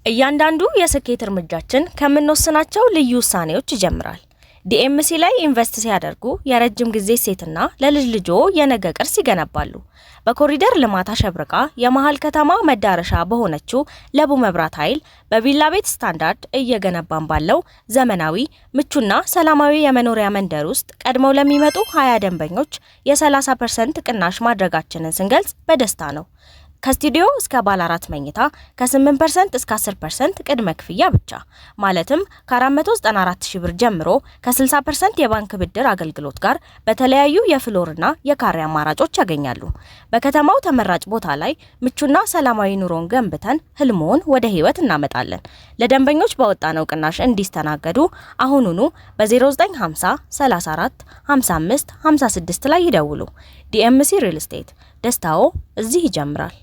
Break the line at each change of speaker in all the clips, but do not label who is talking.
እያንዳንዱ የስኬት እርምጃችን ከምንወስናቸው ልዩ ውሳኔዎች ይጀምራል። ዲኤምሲ ላይ ኢንቨስት ሲያደርጉ የረጅም ጊዜ ሴትና ለልጅ ልጆ የነገ ቅርስ ይገነባሉ። በኮሪደር ልማት አሸብርቃ የመሃል ከተማ መዳረሻ በሆነችው ለቡ መብራት ኃይል በቪላ ቤት ስታንዳርድ እየገነባን ባለው ዘመናዊ ምቹና ሰላማዊ የመኖሪያ መንደር ውስጥ ቀድመው ለሚመጡ 20 ደንበኞች የ30% ቅናሽ ማድረጋችንን ስንገልጽ በደስታ ነው። ከስቱዲዮ እስከ ባለ 4 መኝታ ከ8% እስከ 10% ቅድመ ክፍያ ብቻ ማለትም ከ494,000 ብር ጀምሮ ከ60% የባንክ ብድር አገልግሎት ጋር በተለያዩ የፍሎርና የካሬ አማራጮች ያገኛሉ። በከተማው ተመራጭ ቦታ ላይ ምቹና ሰላማዊ ኑሮን ገንብተን ህልሞን ወደ ህይወት እናመጣለን። ለደንበኞች በወጣነው ቅናሽ እንዲስተናገዱ አሁኑኑ በ0950 34 55 56 ላይ ይደውሉ። ዲኤምሲ ሪል ስቴት፣ ደስታው እዚህ ይጀምራል።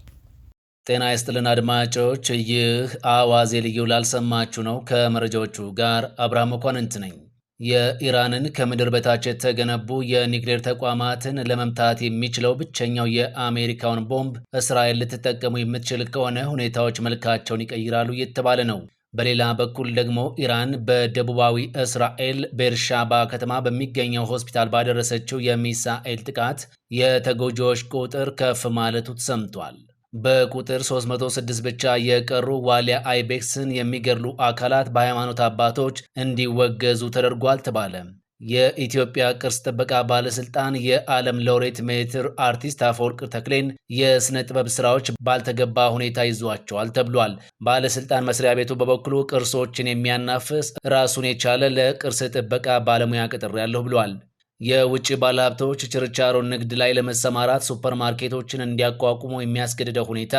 ጤና ይስጥልን አድማጮች፣ ይህ አዋዜ ልዩ ላልሰማችሁ ነው። ከመረጃዎቹ ጋር አብርሃም መኳንንት ነኝ። የኢራንን ከምድር በታች የተገነቡ የኒውክሌር ተቋማትን ለመምታት የሚችለው ብቸኛው የአሜሪካውን ቦምብ እስራኤል ልትጠቀሙ የምትችል ከሆነ ሁኔታዎች መልካቸውን ይቀይራሉ እየተባለ ነው። በሌላ በኩል ደግሞ ኢራን በደቡባዊ እስራኤል ቤርሻባ ከተማ በሚገኘው ሆስፒታል ባደረሰችው የሚሳኤል ጥቃት የተጎጂዎች ቁጥር ከፍ ማለቱ ተሰምቷል። በቁጥር 306 ብቻ የቀሩ ዋሊያ አይቤክስን የሚገድሉ አካላት በሃይማኖት አባቶች እንዲወገዙ ተደርጓል ተባለ። የኢትዮጵያ ቅርስ ጥበቃ ባለስልጣን የዓለም ሎሬት ሜትር አርቲስት አፈወርቅ ተክሌን የስነ ጥበብ ስራዎች ባልተገባ ሁኔታ ይዟቸዋል ተብሏል። ባለስልጣን መስሪያ ቤቱ በበኩሉ ቅርሶችን የሚያናፍስ ራሱን የቻለ ለቅርስ ጥበቃ ባለሙያ ቀጥሬያለሁ ብሏል። የውጭ ባለሀብቶች ችርቻሮ ንግድ ላይ ለመሰማራት ሱፐርማርኬቶችን እንዲያቋቁሙ የሚያስገድደው ሁኔታ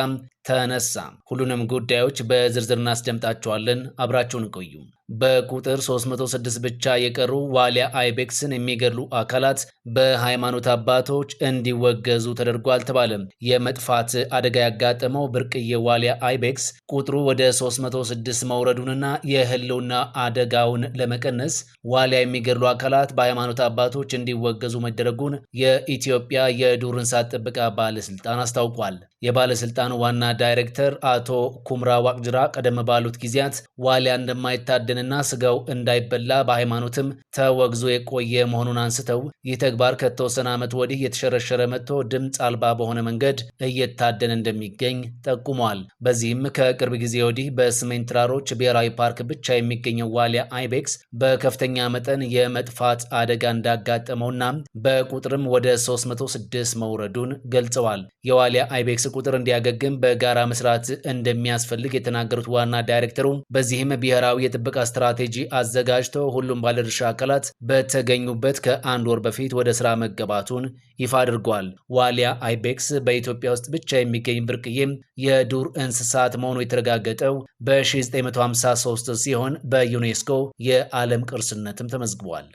ተነሳ። ሁሉንም ጉዳዮች በዝርዝር እናስደምጣቸዋለን። አብራችሁን ቆዩ። በቁጥር 306 ብቻ የቀሩ ዋሊያ አይቤክስን የሚገድሉ አካላት በሃይማኖት አባቶች እንዲወገዙ ተደርጓል ተባለ። የመጥፋት አደጋ ያጋጠመው ብርቅዬ ዋሊያ አይቤክስ ቁጥሩ ወደ 306 መውረዱንና የህልውና አደጋውን ለመቀነስ ዋሊያ የሚገድሉ አካላት በሃይማኖት አባቶች እንዲወገዙ መደረጉን የኢትዮጵያ የዱር እንስሳት ጥበቃ ባለስልጣን አስታውቋል። የባለስልጣኑ ዋና ዳይሬክተር አቶ ኩምራ ዋቅጅራ ቀደም ባሉት ጊዜያት ዋሊያ እንደማይታደንና ስጋው እንዳይበላ በሃይማኖትም ተወግዞ የቆየ መሆኑን አንስተው ይህ ተግባር ከተወሰነ ዓመት ወዲህ የተሸረሸረ መጥቶ ድምፅ አልባ በሆነ መንገድ እየታደነ እንደሚገኝ ጠቁሟል። በዚህም ከቅርብ ጊዜ ወዲህ በሰሜን ተራሮች ብሔራዊ ፓርክ ብቻ የሚገኘው ዋሊያ አይቤክስ በከፍተኛ መጠን የመጥፋት አደጋ እንዳጋጠመውና በቁጥርም ወደ 306 መውረዱን ገልጸዋል። የዋሊያ አይቤክስ ቁጥር እንዲያገግም በጋራ መስራት እንደሚያስፈልግ የተናገሩት ዋና ዳይሬክተሩ በዚህም ብሔራዊ የጥበቃ ስትራቴጂ አዘጋጅቶ ሁሉም ባለድርሻ አካላት በተገኙበት ከአንድ ወር በፊት ወደ ስራ መገባቱን ይፋ አድርጓል። ዋሊያ አይቤክስ በኢትዮጵያ ውስጥ ብቻ የሚገኝ ብርቅዬ የዱር እንስሳት መሆኑ የተረጋገጠው በ1953 ሲሆን በዩኔስኮ የዓለም ቅርስነትም ተመዝግቧል።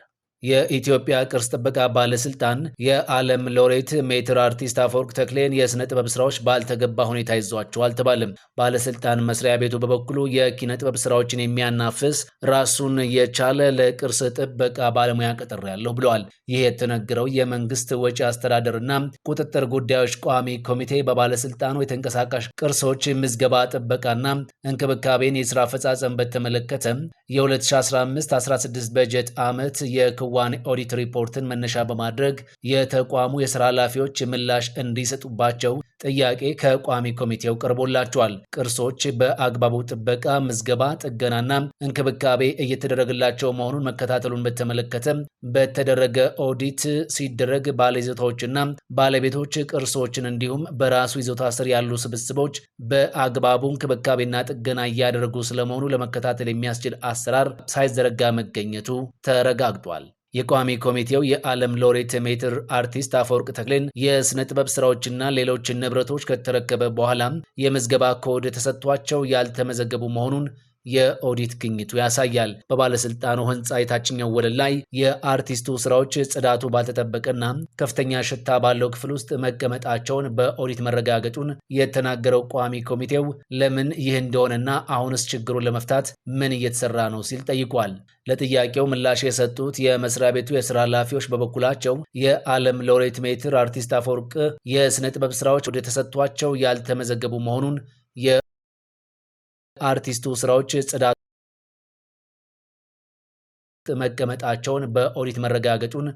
የኢትዮጵያ ቅርስ ጥበቃ ባለስልጣን የዓለም ሎሬት ሜትር አርቲስት አፈወርቅ ተክሌን የስነ ጥበብ ስራዎች ባልተገባ ሁኔታ ይዟቸዋል ተባለም። ባለስልጣን መስሪያ ቤቱ በበኩሉ የኪነ ጥበብ ስራዎችን የሚያናፍስ ራሱን የቻለ ለቅርስ ጥበቃ ባለሙያ ቀጥሬያለሁ ብለዋል። ይህ የተነገረው የመንግስት ወጪ አስተዳደርና ቁጥጥር ጉዳዮች ቋሚ ኮሚቴ በባለስልጣኑ የተንቀሳቃሽ ቅርሶች ምዝገባ ጥበቃና እንክብካቤን የስራ አፈጻጸም በተመለከተ የ2015-16 በጀት ዓመት ዋን ኦዲት ሪፖርትን መነሻ በማድረግ የተቋሙ የሥራ ኃላፊዎች ምላሽ እንዲሰጡባቸው ጥያቄ ከቋሚ ኮሚቴው ቀርቦላቸዋል። ቅርሶች በአግባቡ ጥበቃ፣ ምዝገባ፣ ጥገናና እንክብካቤ እየተደረገላቸው መሆኑን መከታተሉን በተመለከተ በተደረገ ኦዲት ሲደረግ ባለይዞታዎችና ባለቤቶች ቅርሶችን እንዲሁም በራሱ ይዞታ ስር ያሉ ስብስቦች በአግባቡ እንክብካቤና ጥገና እያደረጉ ስለመሆኑ ለመከታተል የሚያስችል አሰራር ሳይዘረጋ መገኘቱ ተረጋግጧል። የቋሚ ኮሚቴው የዓለም ሎሬት ሜትር አርቲስት አፈወርቅ ተክሌን የስነ ጥበብ ስራዎችና ሌሎች ንብረቶች ከተረከበ በኋላ የምዝገባ ኮድ ተሰጥቷቸው ያልተመዘገቡ መሆኑን የኦዲት ግኝቱ ያሳያል። በባለስልጣኑ ህንፃ የታችኛው ወለል ላይ የአርቲስቱ ስራዎች ጽዳቱ ባልተጠበቀና ከፍተኛ ሽታ ባለው ክፍል ውስጥ መቀመጣቸውን በኦዲት መረጋገጡን የተናገረው ቋሚ ኮሚቴው ለምን ይህ እንደሆነና አሁንስ ችግሩን ለመፍታት ምን እየተሰራ ነው ሲል ጠይቋል። ለጥያቄው ምላሽ የሰጡት የመስሪያ ቤቱ የስራ ኃላፊዎች በበኩላቸው የዓለም ሎሬት ሜትር አርቲስት አፈወርቅ የስነ ጥበብ ስራዎች ወደ ተሰጥቷቸው ያልተመዘገቡ መሆኑን አርቲስቱ ስራዎች ጽዳት መቀመጣቸውን በኦዲት መረጋገጡን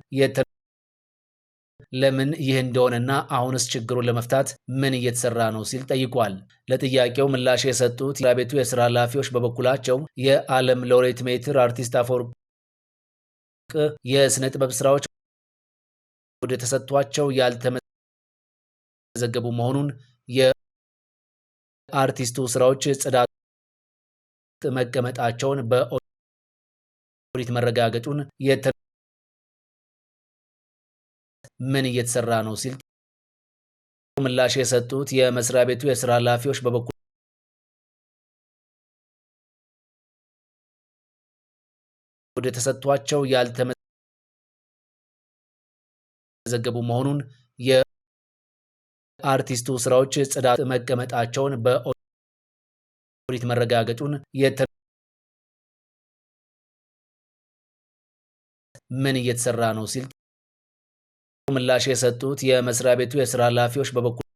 ለምን ይህ እንደሆነና አሁንስ ችግሩን ለመፍታት ምን እየተሰራ ነው ሲል ጠይቋል። ለጥያቄው ምላሽ የሰጡት የቤቱ የስራ ኃላፊዎች በበኩላቸው የዓለም ሎሬት ሜትር አርቲስት አፈወርቅ የስነ ጥበብ ስራዎች ወደ ተሰጥቷቸው ያልተመዘገቡ መሆኑን የአርቲስቱ ስራዎች ጽዳት መቀመጣቸውን በኦዲት መረጋገጡን ምን እየተሰራ ነው ሲል ምላሽ የሰጡት የመስሪያ ቤቱ የስራ ኃላፊዎች በበኩላቸው ወደ ተሰጥቷቸው ያልተመዘገቡ መሆኑን የአርቲስቱ ስራዎች ጽዳት መቀመጣቸውን በኦዲት መረጋገጡን ምን እየተሰራ ነው ሲል ምላሽ የሰጡት የመስሪያ ቤቱ የስራ ኃላፊዎች በበኩላቸው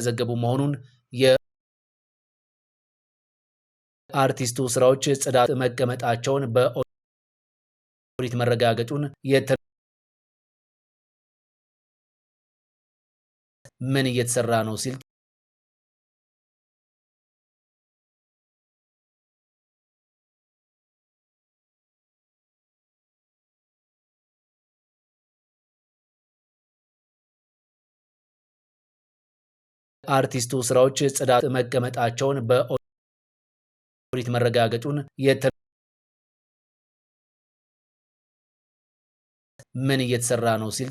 ዘገቡ መሆኑን የአርቲስቱ ስራዎች ጽዳት መቀመጣቸውን በኦዲት መረጋገጡን ምን እየተሰራ ነው ሲል አርቲስቱ ስራዎች ጽዳት መቀመጣቸውን በኦዲት መረጋገጡን ምን እየተሰራ ነው ሲል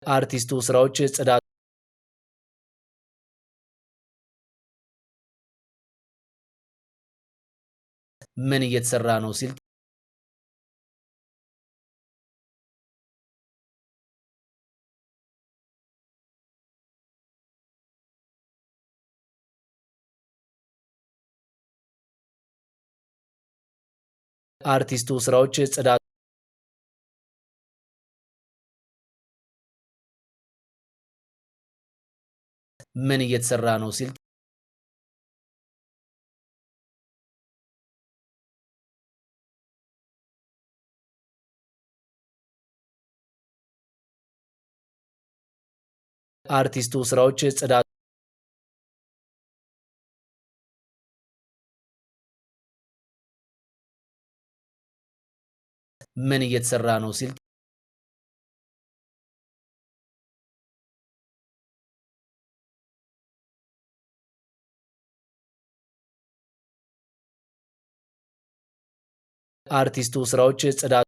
አርቲስቱ ስራዎች ጽዳት ምን እየተሰራ ነው ሲል አርቲስቱ ስራዎች ጽዳት ምን እየተሰራ ነው ሲል አርቲስቱ ስራዎች ጽዳት ምን እየተሰራ ነው ሲል አርቲስቱ ስራዎች ጽዳት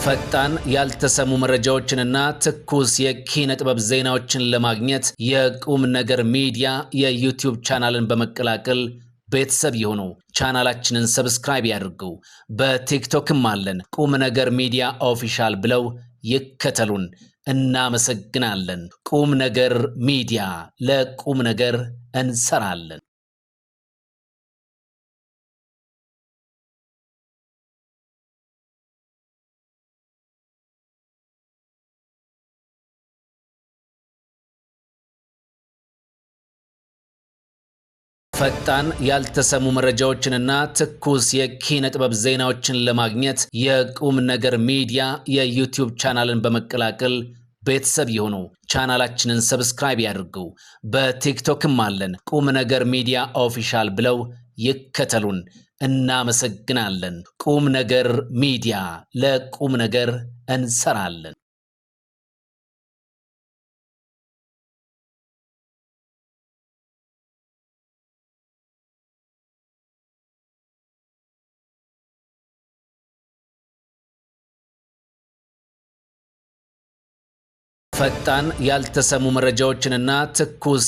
ፈጣን ያልተሰሙ መረጃዎችንና ትኩስ የኪነ ጥበብ ዜናዎችን ለማግኘት የቁም ነገር ሚዲያ የዩቲዩብ ቻናልን በመቀላቀል ቤተሰብ ይሁኑ። ቻናላችንን ሰብስክራይብ ያድርጉ። በቲክቶክም አለን። ቁም ነገር ሚዲያ ኦፊሻል ብለው ይከተሉን። እናመሰግናለን። ቁም ነገር ሚዲያ፣ ለቁም ነገር እንሰራለን። ፈጣን ያልተሰሙ መረጃዎችንና ትኩስ የኪነ ጥበብ ዜናዎችን ለማግኘት የቁም ነገር ሚዲያ የዩቲዩብ ቻናልን በመቀላቀል ቤተሰብ ይሁኑ። ቻናላችንን ሰብስክራይብ ያድርጉ። በቲክቶክም አለን። ቁም ነገር ሚዲያ ኦፊሻል ብለው ይከተሉን። እናመሰግናለን። ቁም ነገር ሚዲያ፣ ለቁም ነገር እንሰራለን። ፈጣን ያልተሰሙ መረጃዎችንና ትኩስ